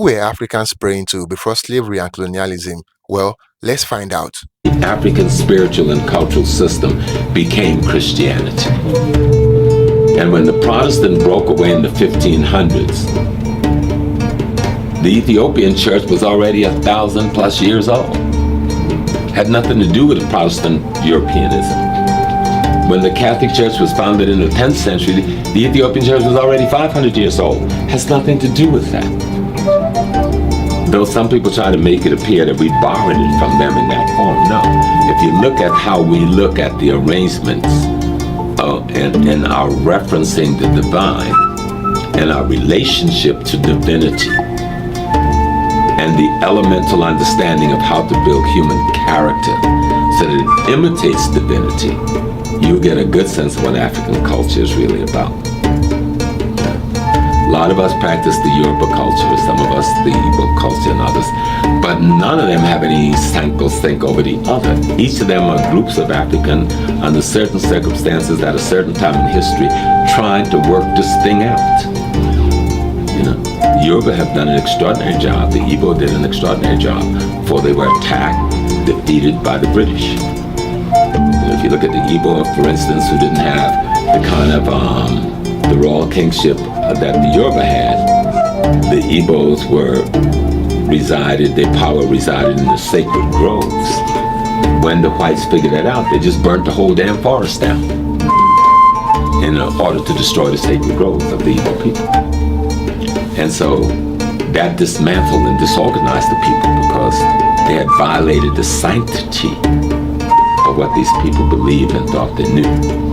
Who were Africans praying to before slavery and colonialism? Well, let's find out. The African spiritual and cultural system became Christianity. And when the Protestant broke away in the 1500s, the Ethiopian church was already 1,000+ years old. Had nothing to do with Protestant Europeanism. When the Catholic Church was founded in the 10th century, the Ethiopian church was already 500 years old. Has nothing to do with that. Though some people try to make it appear that we borrowed it from them in that form. No. If you look at how we look at the arrangements and our referencing the divine and our relationship to divinity and the elemental understanding of how to build human character so that it imitates divinity, you'll get a good sense of what African culture is really about. A lot of us practice the Yoruba culture, some of us the Igbo culture and others, but none of them have any think over the other. Each of them are groups of African under certain circumstances at a certain time in history trying to work this thing out. You know, the Yoruba have done an extraordinary job. The Igbo did an extraordinary job before they were attacked, defeated by the British. If you look at the Igbo, for instance, who didn't have the kind of the royal kingship that the Yoruba had, the Igbos their power resided in the sacred groves. When the whites figured that out, they just burnt the whole damn forest down in order to destroy the sacred groves of the Igbo people. And so that dismantled and disorganized the people because they had violated the sanctity of what these people believed and thought they knew.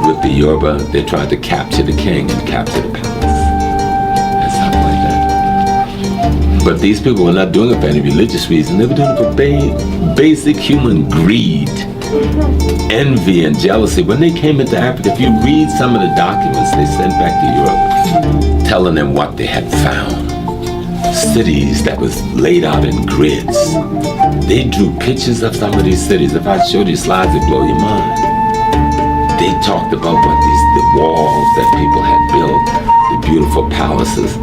With the Yoruba, they tried to capture the king and capture the palace and something like that. But these people were not doing it for any religious reason. They were doing it for basic human greed, envy, and jealousy. When they came into Africa, if you read some of the documents they sent back to Europe, telling them what they had found, cities that was laid out in grids. They drew pictures of some of these cities. If I showed you slides, it'd blow your mind. They talked about the walls that people had built, the beautiful palaces,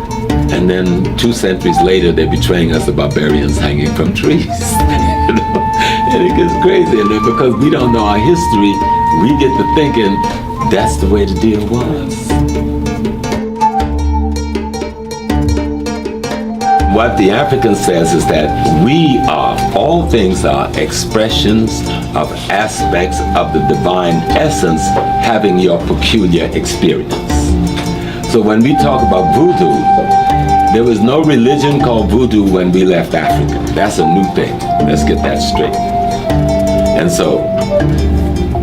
and then 2 centuries later, they're betraying us, the barbarians hanging from trees. You know? And it gets crazy, and because we don't know our history, we get to thinking that's the way the deal was. What the African says is that all things are expressions of aspects of the divine essence having your peculiar experience. So when we talk about voodoo, there was no religion called voodoo when we left Africa. That's a new thing. Let's get that straight. And so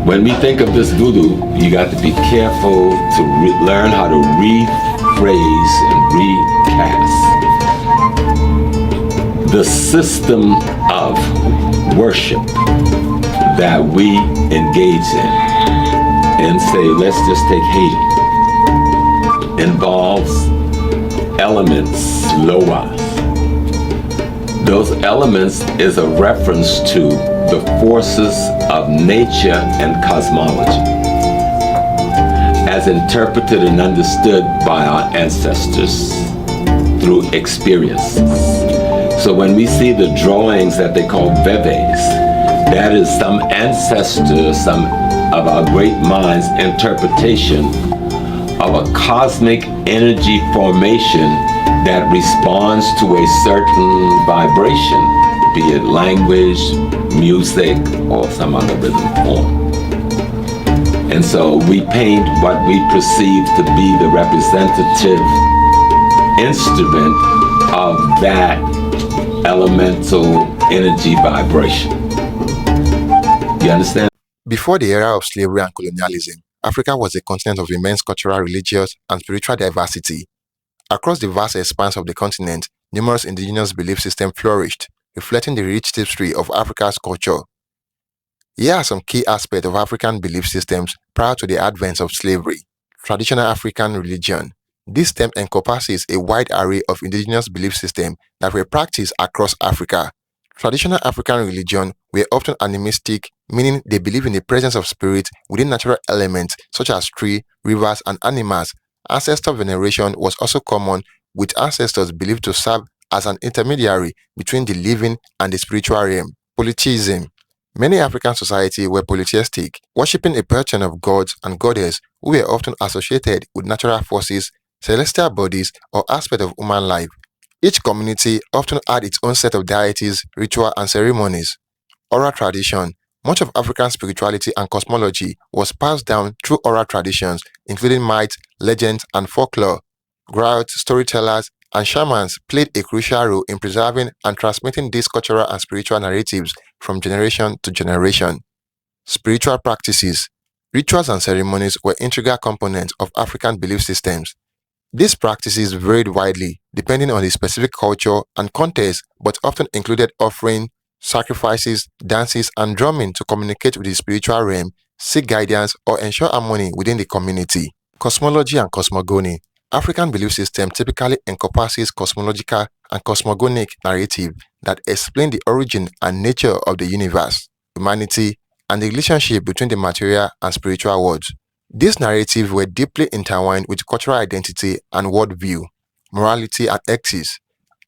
when we think of this voodoo, you got to be careful to learn how to rephrase and recast the system of worship that we engage in. And say, let's just take Haiti. Involves elements, loa. Those elements is a reference to the forces of nature and cosmology as interpreted and understood by our ancestors through experiences. So when we see the drawings that they call veves, that is some ancestor, some of our great minds' interpretation of a cosmic energy formation that responds to a certain vibration, be it language, music, or some other rhythm form. And so we paint what we perceive to be the representative instrument of that elemental energy vibration. You understand? Before the era of slavery and colonialism, Africa was a continent of immense cultural, religious, and spiritual diversity. Across the vast expanse of the continent, numerous indigenous belief systems flourished, reflecting the rich tapestry of Africa's culture. Here are some key aspects of African belief systems prior to the advent of slavery. Traditional African religion. This term encompasses a wide array of indigenous belief systems that were practiced across Africa. Traditional African religion were often animistic, meaning they believe in the presence of spirits within natural elements such as trees, rivers, and animals. Ancestor veneration was also common, with ancestors believed to serve as an intermediary between the living and the spiritual realm. Polytheism. Many African societies were polytheistic, worshipping a pantheon of gods and goddesses who were often associated with natural forces, celestial bodies, or aspects of human life. Each community often had its own set of deities, rituals, and ceremonies. Oral tradition. Much of African spirituality and cosmology was passed down through oral traditions, including myths, legends, and folklore. Griots, storytellers, and shamans played a crucial role in preserving and transmitting these cultural and spiritual narratives from generation to generation. Spiritual practices. Rituals and ceremonies were integral components of African belief systems. These practices varied widely depending on the specific culture and context, but often included offering, sacrifices, dances, and drumming to communicate with the spiritual realm, seek guidance, or ensure harmony within the community. Cosmology and cosmogony. African belief system typically encompasses cosmological and cosmogonic narrative that explain the origin and nature of the universe, humanity, and the relationship between the material and spiritual worlds. These narratives were deeply intertwined with cultural identity and worldview, morality, and ethics.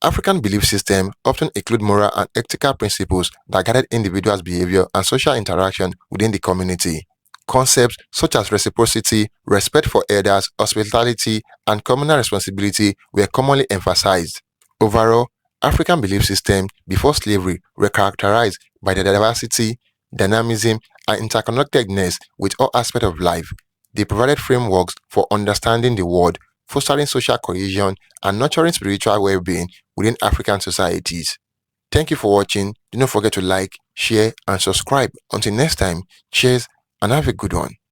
African belief systems often include moral and ethical principles that guide individuals' behavior and social interaction within the community. Concepts such as reciprocity, respect for elders, hospitality, and communal responsibility were commonly emphasized. Overall, African belief systems before slavery were characterized by their diversity, dynamism, and interconnectedness with all aspects of life. They provided frameworks for understanding the world, fostering social cohesion, and nurturing spiritual well-being within African societies. Thank you for watching. Do not forget to like, share, and subscribe. Until next time, cheers and have a good one.